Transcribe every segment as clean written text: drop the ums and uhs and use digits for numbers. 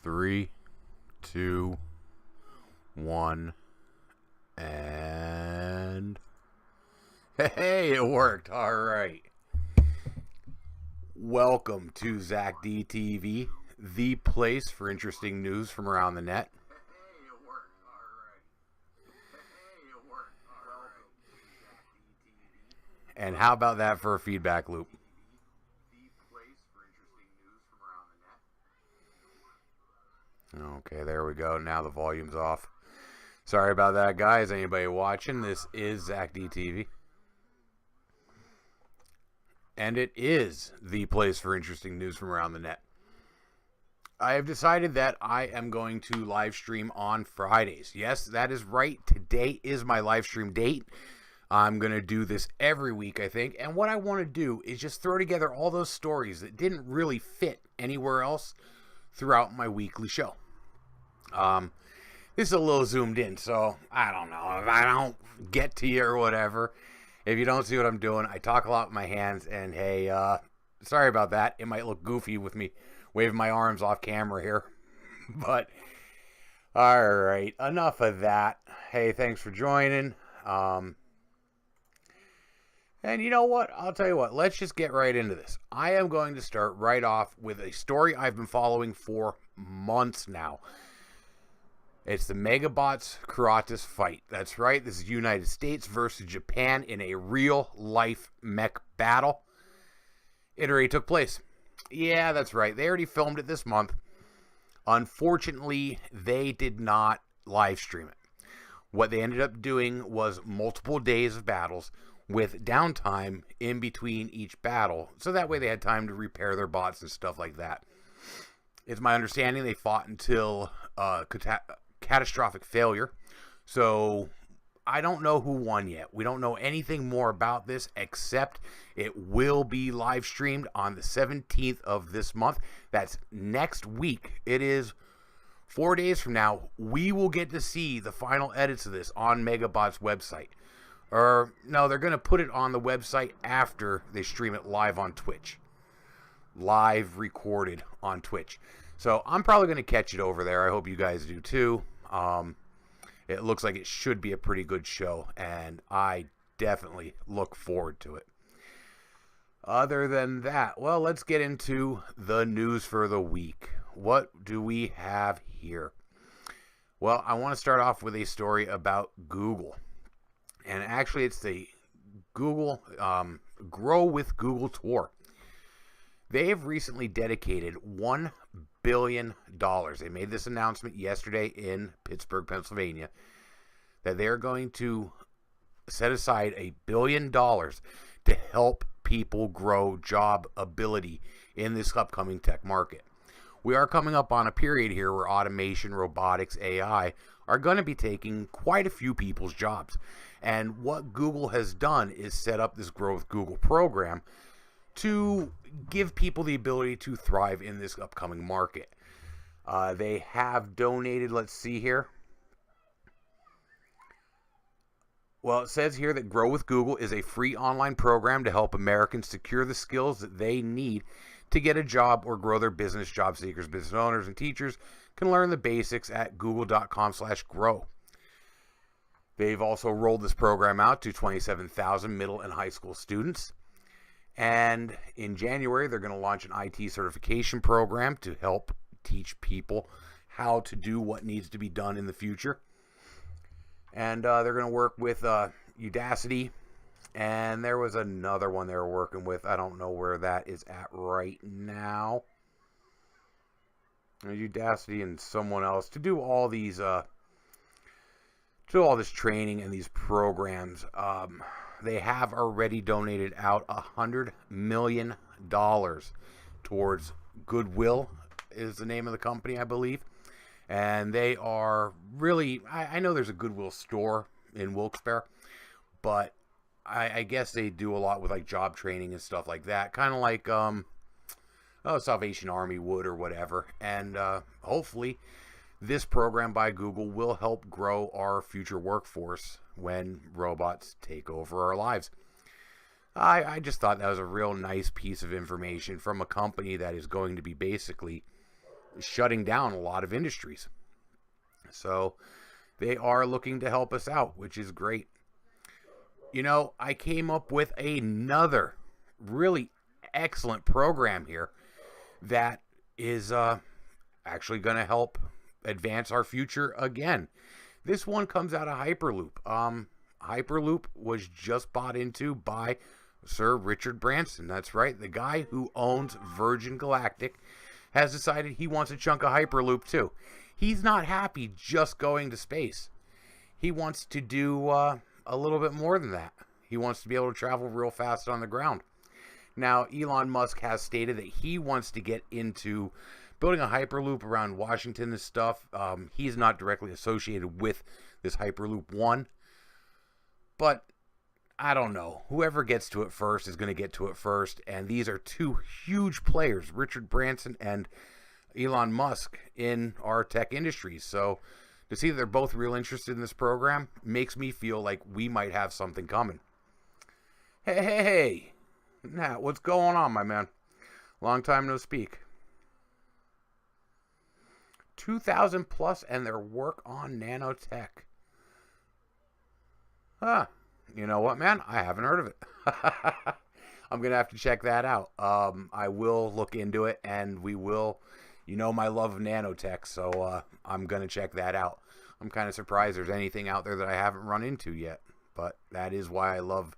3, 2, 1, and hey, it worked. All right. Welcome to ZakDTV, the place for interesting news from around the net. And how about that for a feedback loop? Okay, there we go. Now the volume's off. Sorry about that, guys. Anybody watching? This is ZakDTV. And it is the place for interesting news from around the net. I have decided that I am going to live stream on Fridays. Yes, that is right. Today is my live stream date. I'm going to do this every week, I think. And what I want to do is just throw together all those stories that didn't really fit anywhere else throughout my weekly show. This is a little zoomed in, so I don't know. If I don't get to you or whatever, if you don't see what I'm doing, I talk a lot with my hands, and hey, sorry about that. It might look goofy with me waving my arms off camera here. But, alright, enough of that. Hey, thanks for joining. And you know what? I'll tell you what. Let's just get right into this. I am going to start right off with a story I've been following for months now. It's the MEGABOT's Karatas fight. That's right. This is United States versus Japan in a real-life mech battle. It already took place. Yeah, that's right. They already filmed it this month. Unfortunately, they did not live stream it. What they ended up doing was multiple days of battles with downtime in between each battle, so that way they had time to repair their bots and stuff like that. It's my understanding they fought until catastrophic failure, so I don't know who won yet. We don't know anything more about this except it will be live streamed on the 17th of this month. That's next week. It is 4 days from now. We will get to see the final edits of this on MEGABOT's website. Or, no, they're going to put it on the website after they stream it live on Twitch. Live recorded on Twitch. So, I'm probably going to catch it over there. I hope you guys do too. It looks like it should be a pretty good show, and I definitely look forward to it. Other than that, well, let's get into the news for the week. What do we have here? Well, I want to start off with a story about Google. And actually, it's the Google Grow with Google tour. They have recently dedicated $1 billion. They made this announcement yesterday in Pittsburgh, Pennsylvania, that they're going to set aside $1 billion to help people grow job ability in this upcoming tech market. We are coming up on a period here where automation, robotics, AI are going to be taking quite a few people's jobs. And what Google has done is set up this Grow with Google program to give people the ability to thrive in this upcoming market. They have donated, let's see here. Well, it says here that Grow with Google is a free online program to help Americans secure the skills that they need to get a job or grow their business. Job seekers, business owners, and teachers can learn the basics at google.com/grow. They've also rolled this program out to 27,000 middle and high school students. And in January, they're going to launch an IT certification program to help teach people how to do what needs to be done in the future. And they're going to work with Udacity. And there was another one they were working with. I don't know where that is at right now. Udacity and someone else to do all these, all this training and these programs. They have already donated out $100 million towards Goodwill is the name of the company, I believe. And they are really, I know there's a Goodwill store in Wilkes-Barre, but I guess they do a lot with like job training and stuff like that. Kind of like Salvation Army would or whatever. And hopefully this program by Google will help grow our future workforce when robots take over our lives. I just thought that was a real nice piece of information from a company that is going to be basically shutting down a lot of industries. So they are looking to help us out, which is great. You know, I came up with another really excellent program here that is actually going to help advance our future again. This one comes out of Hyperloop. Hyperloop was just bought into by Sir Richard Branson. That's right. The guy who owns Virgin Galactic has decided he wants a chunk of Hyperloop too. He's not happy just going to space. He wants to do a little bit more than that. He wants to be able to travel real fast on the ground. Now, Elon Musk has stated that he wants to get into building a Hyperloop around Washington and stuff. He's not directly associated with this Hyperloop 1. But I don't know. Whoever gets to it first is going to get to it first. And these are two huge players, Richard Branson and Elon Musk, in our tech industries. So to see that they're both real interested in this program makes me feel like we might have something coming. Hey. Nat, what's going on, my man? Long time no speak. 2,000 plus and their work on nanotech. Huh. You know what, man? I haven't heard of it. I'm going to have to check that out. I will look into it, and we will, you know, my love of nanotech, so I'm going to check that out. I'm kind of surprised there's anything out there that I haven't run into yet, but that is why I love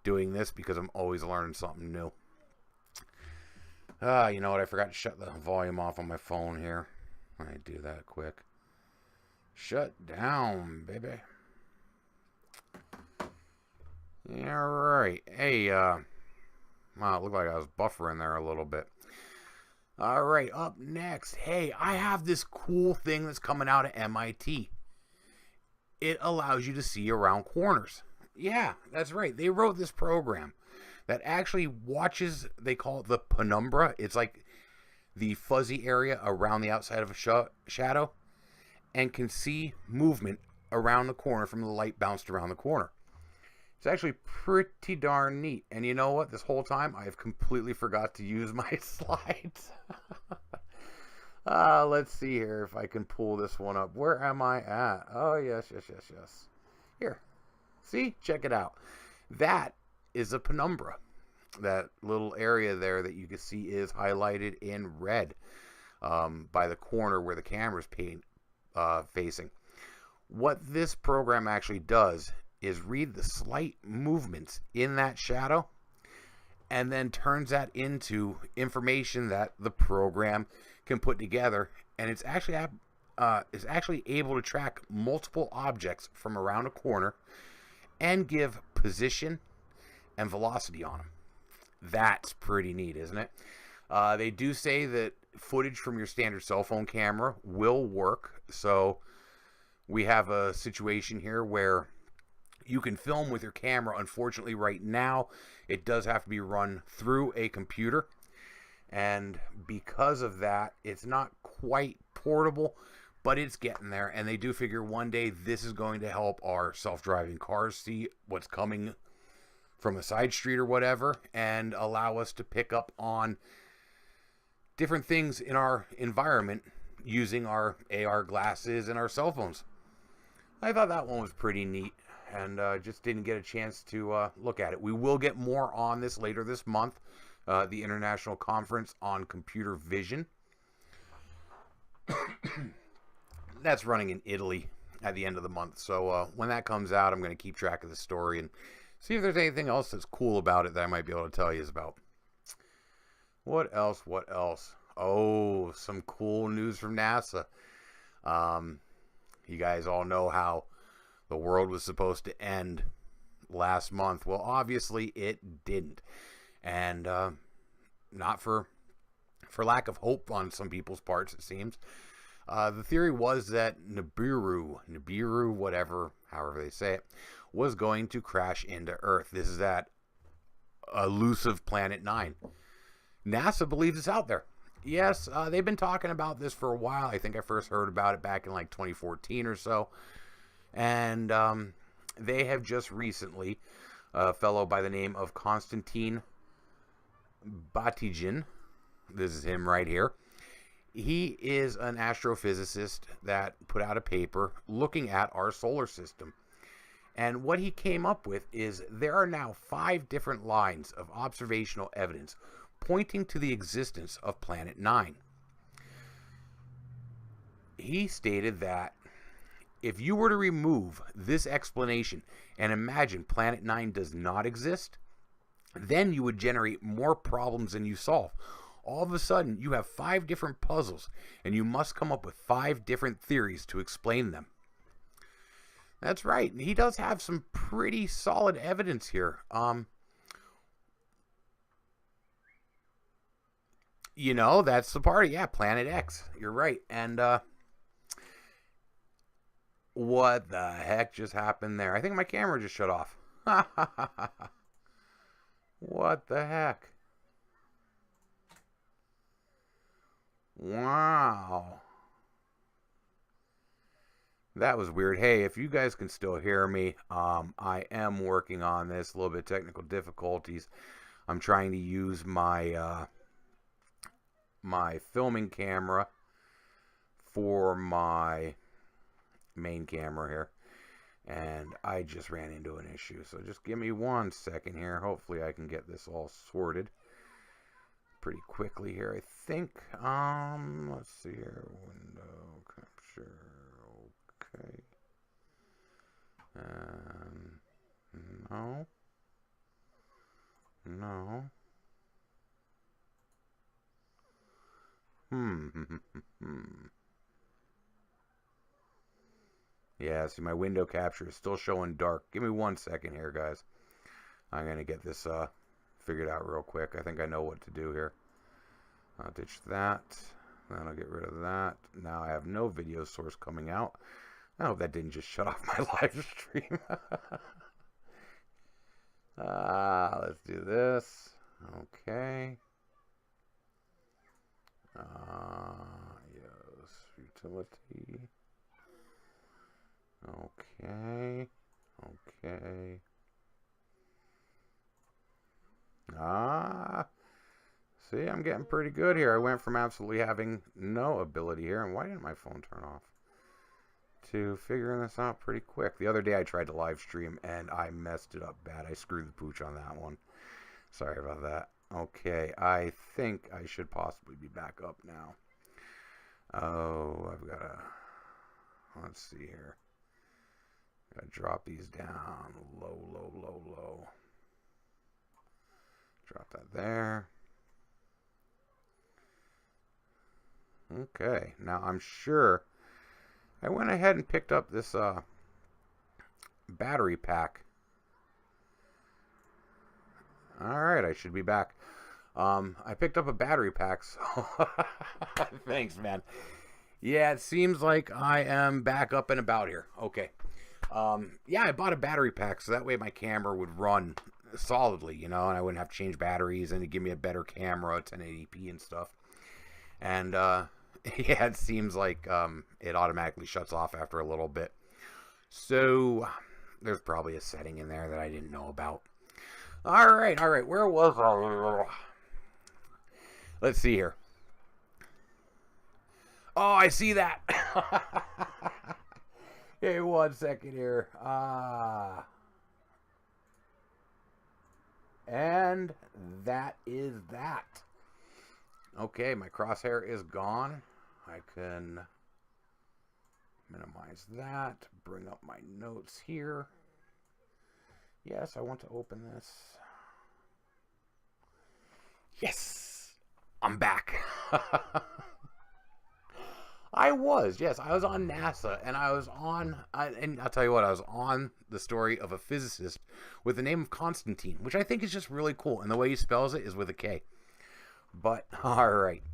doing this, because I'm always learning something new. You know what? I forgot to shut the volume off on my phone here. I do that quick. Shut down, baby. Yeah, right. Hey, wow, it looked like I was buffering there a little bit. All right, up next. Hey, I have this cool thing that's coming out of MIT. It allows you to see around corners. Yeah, that's right. They wrote this program that actually watches, they call it the penumbra. It's like the fuzzy area around the outside of a shadow, and can see movement around the corner from the light bounced around the corner. It's actually pretty darn neat. And you know what? This whole time, I have completely forgot to use my slides. Let's see here if I can pull this one up. Where am I at? Oh, yes. Here. See? Check it out. That is a penumbra. That little area there that you can see is highlighted in red by the corner where the camera's facing. What this program actually does is read the slight movements in that shadow and then turns that into information that the program can put together, and it's actually able to track multiple objects from around a corner and give position and velocity on them. That's pretty neat, isn't it? They do say that footage from your standard cell phone camera will work, so we have a situation here where you can film with your camera. Unfortunately, right now, it does have to be run through a computer. And because of that, it's not quite portable, but it's getting there. And they do figure one day this is going to help our self-driving cars see what's coming from a side street or whatever, and allow us to pick up on different things in our environment using our AR glasses and our cell phones. I thought that one was pretty neat, and just didn't get a chance to look at it. We will get more on this later this month, the International Conference on Computer Vision. That's running in Italy at the end of the month, so when that comes out, I'm going to keep track of the story and see if there's anything else that's cool about it that I might be able to tell you about. What else? Oh, some cool news from NASA. You guys all know how the world was supposed to end last month. Well, obviously it didn't. And not for lack of hope on some people's parts, it seems. The theory was that Nibiru, whatever, however they say it, was going to crash into Earth. This is that elusive Planet 9. NASA believes it's out there. Yes, they've been talking about this for a while. I think I first heard about it back in like 2014 or so. And they have just recently, a fellow by the name of Konstantin Batygin, this is him right here, he is an astrophysicist that put out a paper looking at our solar system. And what he came up with is there are now 5 different lines of observational evidence pointing to the existence of Planet 9. He stated that if you were to remove this explanation and imagine Planet 9 does not exist, then you would generate more problems than you solve. All of a sudden, you have 5 different puzzles, and you must come up with 5 different theories to explain them. That's right. He does have some pretty solid evidence here. You know, that's the party. Yeah, Planet X. You're right. And what the heck just happened there? I think my camera just shut off. What the heck? Wow. That was weird. Hey, if you guys can still hear me, I am working on this. A little bit of technical difficulties. I'm trying to use my my filming camera for my main camera here, and I just ran into an issue. So just give me 1 second here. Hopefully I can get this all sorted pretty quickly here, I think. Let's see here. Window capture. Okay. No. No. Yeah, see, my window capture is still showing dark. Give me 1 second here, guys. I'm going to get this figured out real quick. I think I know what to do here. I'll ditch that. Then I'll get rid of that. Now I have no video source coming out. I hope that didn't just shut off my live stream. Let's do this. Okay. Yes, utility. Okay. Okay. See, I'm getting pretty good here. I went from absolutely having no ability here, and why didn't my phone turn off, to figuring this out pretty quick. The other day I tried to live stream, and I messed it up bad. I screwed the pooch on that one. Sorry about that. Okay, I think I should possibly be back up now. Oh, I've got to... Let's see here. Got to drop these down. Low, low, low, low. Drop that there. Okay, now I'm sure I went ahead and picked up this battery pack. Alright, I should be back. I picked up a battery pack, so thanks, man. Yeah, it seems like I am back up and about here. Okay. Yeah, I bought a battery pack, so that way my camera would run solidly, you know, and I wouldn't have to change batteries, and it'd give me a better camera, 1080p and stuff. And, yeah, it seems like it automatically shuts off after a little bit. So, there's probably a setting in there that I didn't know about. Alright, where was I? Let's see here. Oh, I see that. Hey, 1 second here. And that is that. Okay, my crosshair is gone. I can minimize that. Bring up my notes here. Yes, I want to open this. Yes! I'm back. I was on NASA, and I was on, and I'll tell you what, I was on the story of a physicist with the name of Constantine, which I think is just really cool, and the way he spells it is with a K. But, alright.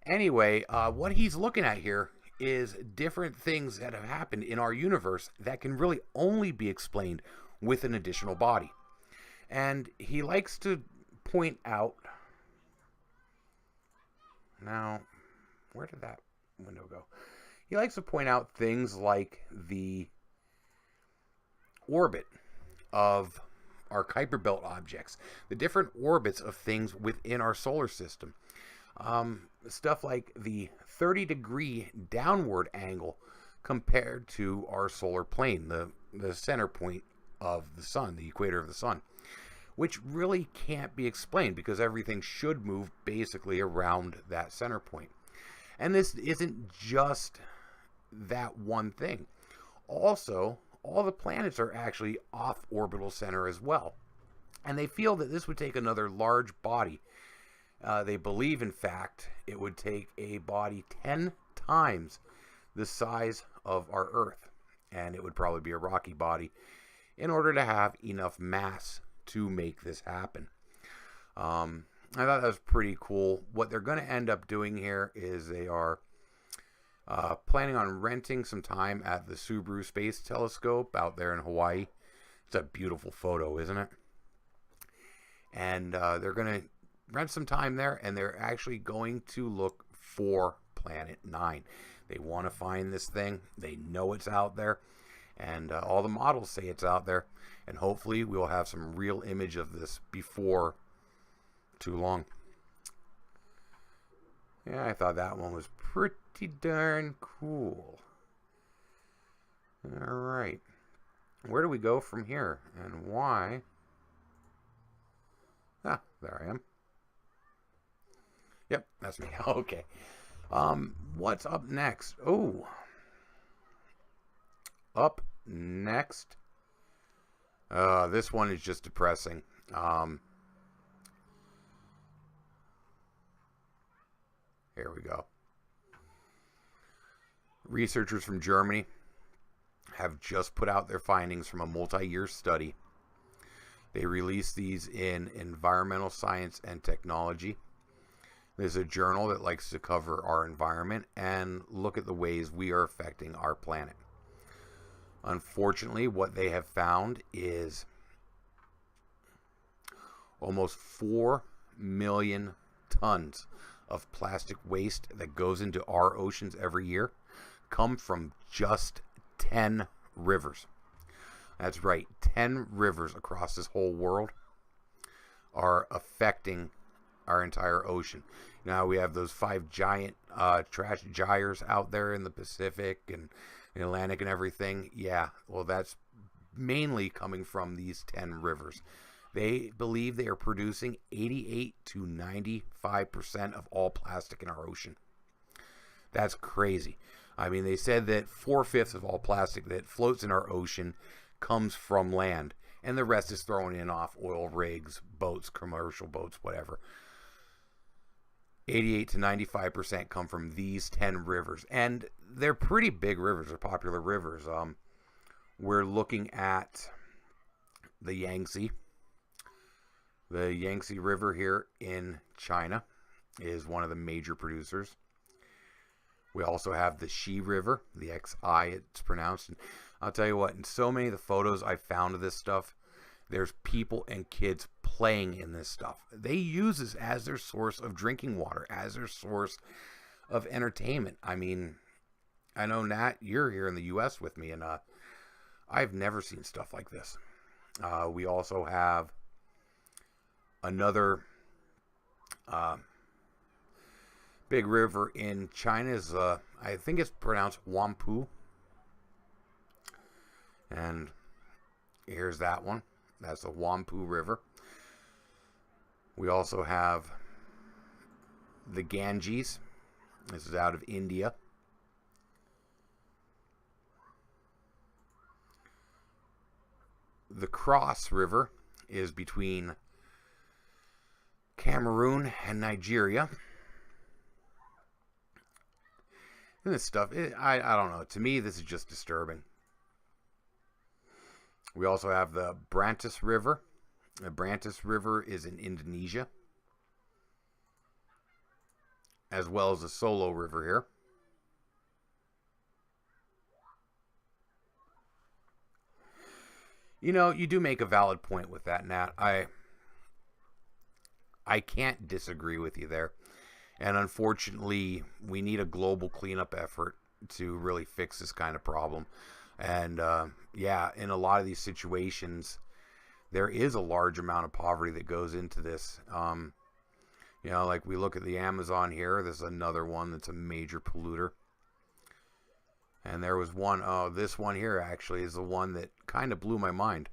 Anyway, what he's looking at here is different things that have happened in our universe that can really only be explained with an additional body. And he likes to point out... Now, where did that window go? He likes to point out things like the orbit of our Kuiper belt objects, the different orbits of things within our solar system. Stuff like the 30-degree downward angle compared to our solar plane, the center point of the sun, the equator of the sun, which really can't be explained because everything should move basically around that center point. And this isn't just that one thing. Also, all the planets are actually off orbital center as well. And they feel that this would take another large body. They believe, in fact, it would take a body 10 times the size of our Earth. And it would probably be a rocky body in order to have enough mass to make this happen. I thought that was pretty cool. What they're going to end up doing here is they are planning on renting some time at the Subaru Space Telescope out there in Hawaii. It's a beautiful photo, isn't it? And they're going to rent some time there, and they're actually going to look for Planet 9. They want to find this thing. They know it's out there, and all the models say it's out there, and hopefully we'll have some real image of this before too long. Yeah, I thought that one was pretty darn cool. All right. Where do we go from here, and why? Ah, there I am. Yep, that's me. Okay. What's up next? Oh. Up next. This one is just depressing. Here we go. Researchers from Germany have just put out their findings from a multi-year study. They released these in Environmental Science and Technology. There's a journal that likes to cover our environment and look at the ways we are affecting our planet. Unfortunately, what they have found is almost 4 million tons of plastic waste that goes into our oceans every year come from just 10 rivers. That's right, 10 rivers across this whole world are affecting our entire ocean. Now we have those 5 giant trash gyres out there in the Pacific and the Atlantic and everything. Yeah, well, that's mainly coming from these 10 rivers. They believe they are producing 88 to 95% of all plastic in our ocean. That's crazy. I mean, they said that 4/5 of all plastic that floats in our ocean comes from land, and the rest is thrown in off oil rigs, boats, commercial boats, whatever. 88 to 95% come from these 10 rivers, and they're pretty big rivers. They're popular rivers. We're looking at the Yangtze. The Yangtze River here in China is one of the major producers. We also have the Xi River, the XI it's pronounced. And I'll tell you what, in so many of the photos I found of this stuff, there's people and kids playing in this stuff. They use this as their source of drinking water, as their source of entertainment. I mean, I know, Nat, you're here in the U.S. with me, and I've never seen stuff like this. We also have another big river in China. Is I think it's pronounced Huangpu. And here's that one. That's the Huangpu River. We also have the Ganges. This is out of India. The Cross River is between Cameroon and Nigeria. And this stuff, I don't know. To me, this is just disturbing. We also have the Brantas River. The Brantas River is in Indonesia, as well as the Solo River here. You know, you do make a valid point with that, Nat. I can't disagree with you there. And unfortunately, we need a global cleanup effort to really fix this kind of problem. And yeah, in a lot of these situations, there is a large amount of poverty that goes into this. You know, like we look at the Amazon here. This is another one that's a major polluter. And there was one, oh, this one here actually is the one that kind of blew my mind.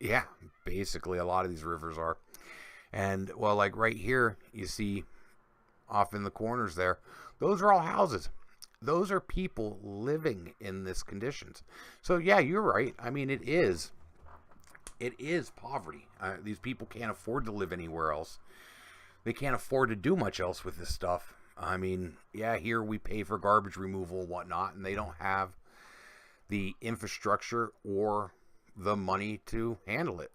Yeah, basically a lot of these rivers are. And, well, like right here, you see off in the corners there, those are all houses. Those are people living in this conditions. So, yeah, you're right. I mean, it is poverty. These people can't afford to live anywhere else. They can't afford to do much else with this stuff. I mean, yeah, here we pay for garbage removal and whatnot, and they don't have the infrastructure or the money to handle it.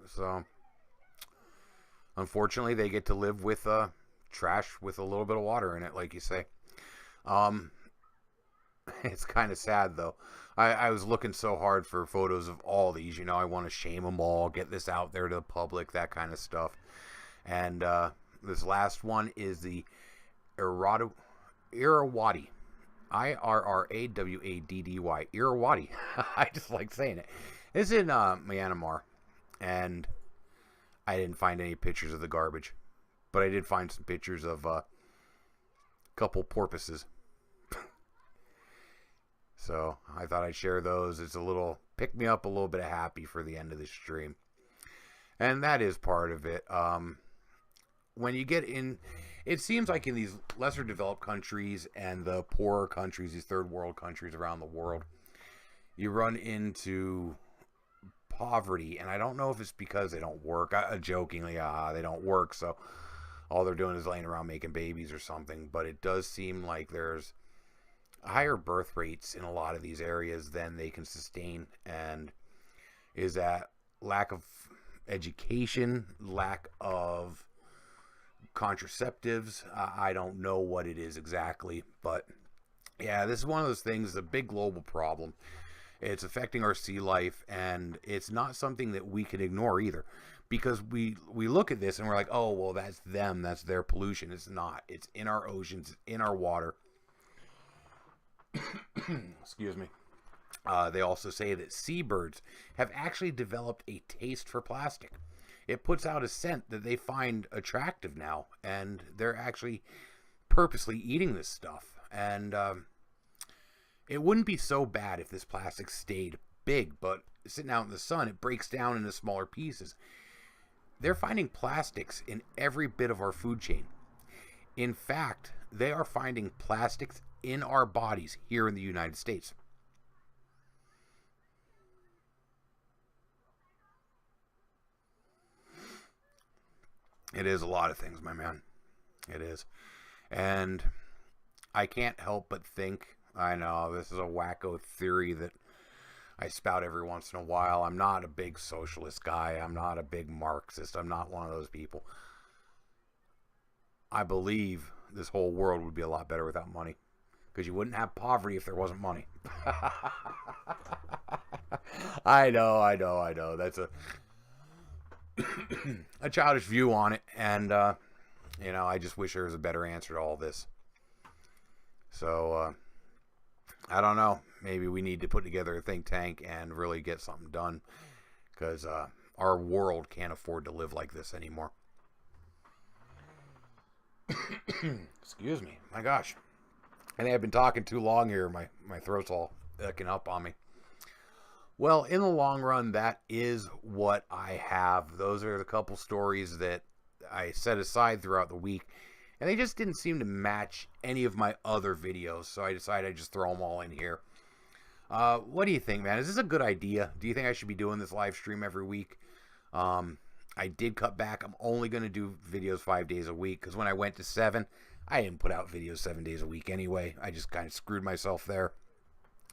So, unfortunately, they get to live with trash with a little bit of water in it, like you say. It's kind of sad, though. I was looking so hard for photos of all these. You know, I want to shame them all, get this out there to the public, that kind of stuff. And this last one is the Irrawaddy. Irrawaddy. Irrawaddy. I just like saying it. It's in Myanmar. And I didn't find any pictures of the garbage. But I did find some pictures of a couple porpoises. So I thought I'd share those. It's a little, pick me up a little bit of happy for the end of the stream. And that is part of it. When you get in, it seems like in these lesser developed countries and the poorer countries, these third world countries around the world, you run into poverty. And I don't know if it's because they don't work. Jokingly, they don't work. So all they're doing is laying around making babies or something. But it does seem like there's higher birth rates in a lot of these areas than they can sustain. And is that lack of education, lack of contraceptives? I don't know what it is exactly, but yeah, this is one of those things, a big global problem. It's affecting our sea life, and it's not something that we can ignore either, because we look at this and we're like, oh, well, that's them, that's their pollution. It's not. It's in our oceans, it's in our water. Excuse me. They also say that seabirds have actually developed a taste for plastic. It puts out a scent that they find attractive now, and they're actually purposely eating this stuff. And it wouldn't be so bad if this plastic stayed big, but sitting out in the sun, it breaks down into smaller pieces. They're finding plastics in every bit of our food chain. In fact, they are finding plastics in our bodies here in the United States. It is a lot of things, my man. It is. And I can't help but think, I know this is a wacko theory that I spout every once in a while. I'm not a big socialist guy. I'm not a big Marxist. I'm not one of those people. I believe this whole world would be a lot better without money, because you wouldn't have poverty if there wasn't money. I know. That's a childish view on it, and you know, I just wish there was a better answer to all this. So I don't know, maybe we need to put together a think tank and really get something done, because our world can't afford to live like this anymore. Excuse me, my gosh, I think I've been talking too long here. My throat's all icking up on me. Well, in the long run, that is what I have. Those are the couple stories that I set aside throughout the week, and they just didn't seem to match any of my other videos, so I decided I'd just throw them all in here. What do you think, man? Is this a good idea? Do you think I should be doing this live stream every week? I did cut back. I'm only going to do videos 5 days a week, because when I went to 7, I didn't put out videos 7 days a week anyway. I just kind of screwed myself there.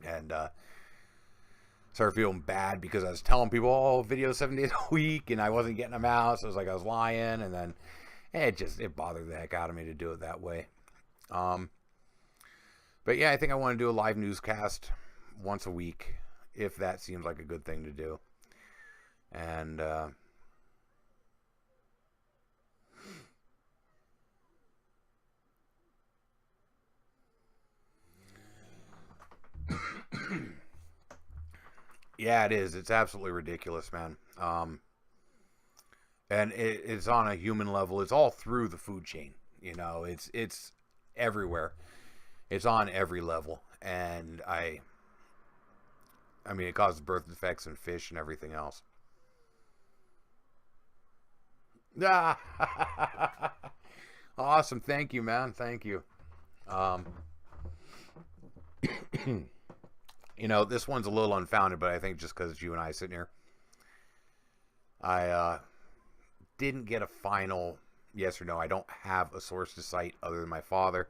And started feeling bad because I was telling people, oh, videos 7 days a week, and I wasn't getting them out, so it was like I was lying, and then it bothered the heck out of me to do it that way. But yeah, I think I want to do a live newscast once a week, if that seems like a good thing to do. And Yeah, it is. It's absolutely ridiculous, man. And it's on a human level. It's all through the food chain. You know, it's everywhere. It's on every level, and I mean, it causes birth defects in fish and everything else. Awesome. Thank you, man. Thank you. Um, you know, this one's a little unfounded, but I think just because it's you and I sitting here, I didn't get a final yes or no. I don't have a source to cite other than my father.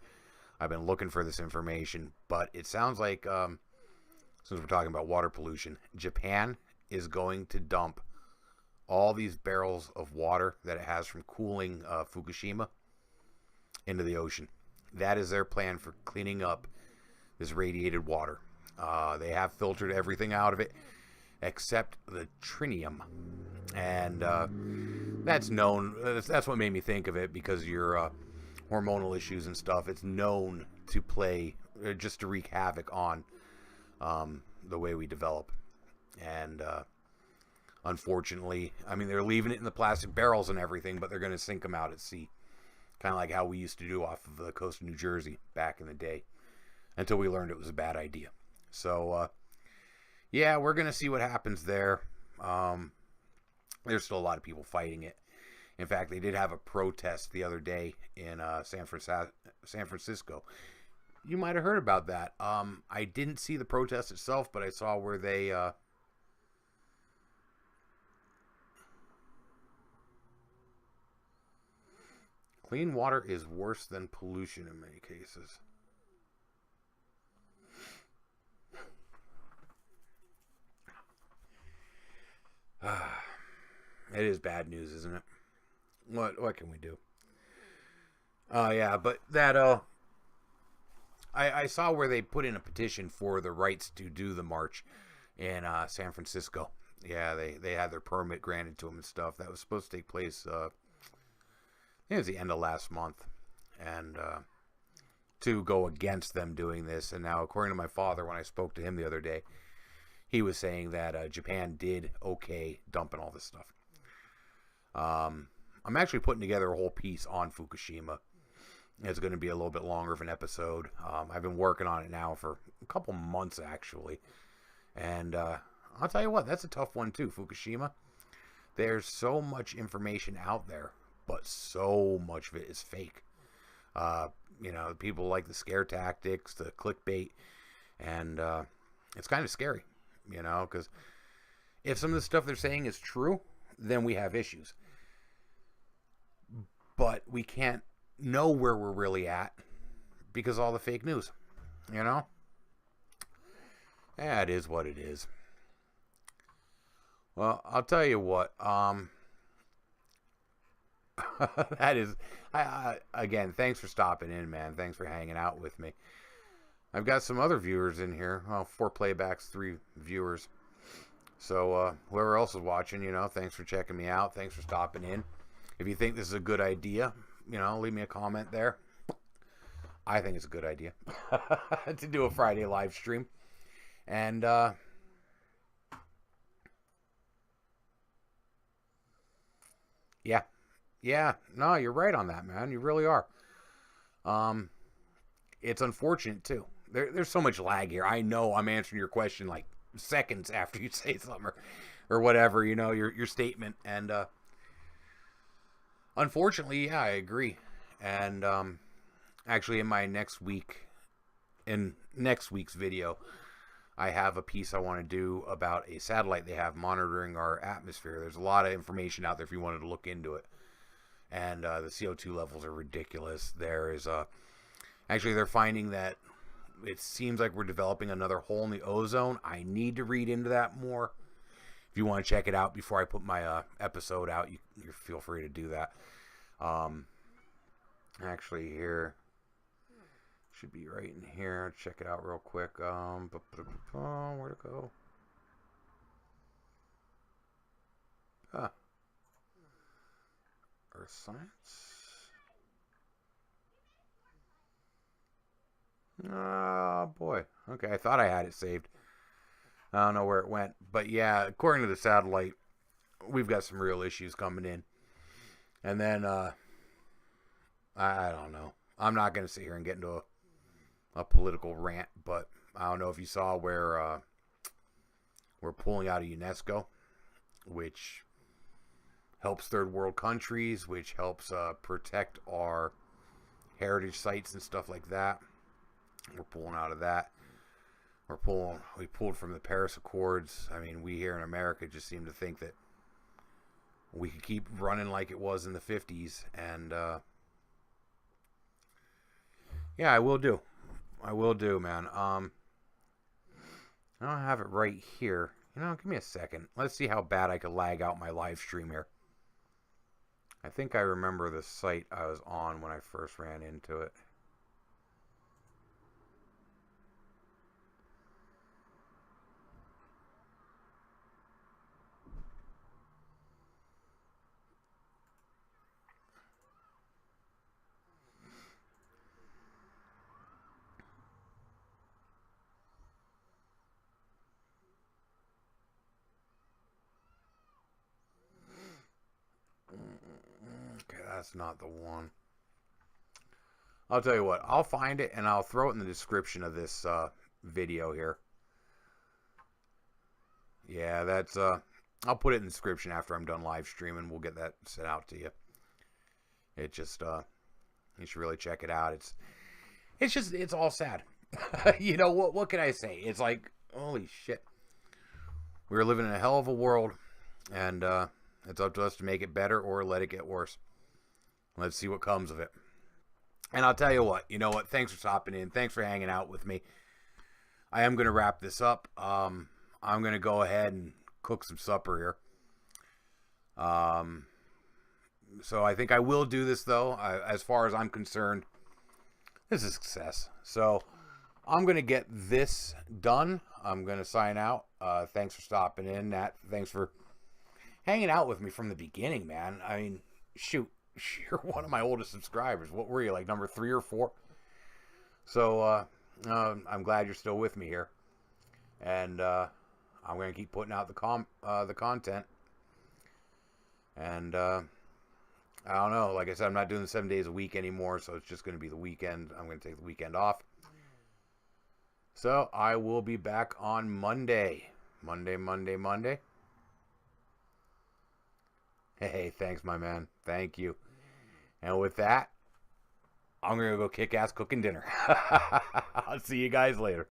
I've been looking for this information, but it sounds like, since we're talking about water pollution, Japan is going to dump all these barrels of water that it has from cooling Fukushima into the ocean. That is their plan for cleaning up this radiated water. They have filtered everything out of it except the tritium. And that's known. That's what made me think of it, because your hormonal issues and stuff, it's known to play, just to wreak havoc on the way we develop. And unfortunately, I mean, they're leaving it in the plastic barrels and everything, but they're going to sink them out at sea. Kind of like how we used to do off of the coast of New Jersey back in the day, until we learned it was a bad idea. So, yeah, we're going to see what happens there. There's still a lot of people fighting it. In fact, they did have a protest the other day in San Francisco. You might have heard about that. I didn't see the protest itself, but I saw where they... clean water is worse than pollution in many cases. It is bad news, isn't it? What can we do? Yeah, but that I saw where they put in a petition for the rights to do the march in San Francisco. Yeah, they had their permit granted to them and stuff. That was supposed to take place, I think it was the end of last month, and to go against them doing this. And now, according to my father, when I spoke to him the other day, he was saying that Japan did okay dumping all this stuff. I'm actually putting together a whole piece on Fukushima. It's going to be a little bit longer of an episode. I've been working on it now for a couple months, actually. And I'll tell you what, that's a tough one too, Fukushima. There's so much information out there, but so much of it is fake. You know, people like the scare tactics, the clickbait, and it's kind of scary, you know, because if some of the stuff they're saying is true, then we have issues. But we can't know where we're really at because of all the fake news, you know? Yeah, it is what it is. Well, I'll tell you what, that is, again, thanks for stopping in, man. Thanks for hanging out with me. I've got some other viewers in here. Well, 4 playbacks, 3 viewers. So, whoever else is watching, you know, thanks for checking me out. Thanks for stopping in. If you think this is a good idea, you know, leave me a comment there. I think it's a good idea to do a Friday live stream. And, yeah. Yeah, no, you're right on that, man. You really are. It's unfortunate, too. There's so much lag here. I know I'm answering your question like seconds after you say something or whatever, you know, your statement. And unfortunately, yeah, I agree. And actually, in next week's video, I have a piece I want to do about a satellite they have monitoring our atmosphere. There's a lot of information out there if you wanted to look into it. And the CO2 levels are ridiculous. There is actually, they're finding that it seems like we're developing another hole in the ozone. I need to read into that more. If you want to check it out before I put my episode out, you feel free to do that. Actually, here should be right in here. Check it out real quick. Where'd it go? Earth science. Oh boy. Okay, I thought I had it saved. I don't know where it went. But yeah, according to the satellite, we've got some real issues coming in. And then, I don't know. I'm not going to sit here and get into a political rant, but I don't know if you saw where we're pulling out of UNESCO, which helps third world countries, which helps protect our heritage sites and stuff like that. We're pulling out of that. We pulled from the Paris Accords. I mean, we here in America just seem to think that we could keep running like it was in the 50s. And, yeah, I will do. I will do, man. I don't have it right here. You know, give me a second. Let's see how bad I could lag out my live stream here. I think I remember the site I was on when I first ran into it. Okay, that's not the one. I'll tell you what. I'll find it and I'll throw it in the description of this video here. Yeah, that's I'll put it in the description after I'm done live streaming. We'll get that sent out to you. It just you should really check it out. It's all sad. You know what can I say? It's like, holy shit. We're living in a hell of a world, and it's up to us to make it better or let it get worse. Let's see what comes of it. And I'll tell you what. You know what? Thanks for stopping in. Thanks for hanging out with me. I am going to wrap this up. I'm going to go ahead and cook some supper here. So I think I will do this, though. As far as I'm concerned, this is a success. So I'm going to get this done. I'm going to sign out. Thanks for stopping in, Nat. Thanks for hanging out with me from the beginning, man. I mean, shoot, you're one of my oldest subscribers. What were you, like number 3 or 4? So I'm glad you're still with me here. And I'm going to keep putting out the content. And I don't know. Like I said, I'm not doing the 7 days a week anymore, so it's just going to be the weekend. I'm going to take the weekend off. So I will be back on Monday. Monday. Hey, thanks, my man. Thank you. And with that, I'm going to go kick ass cooking dinner. I'll see you guys later.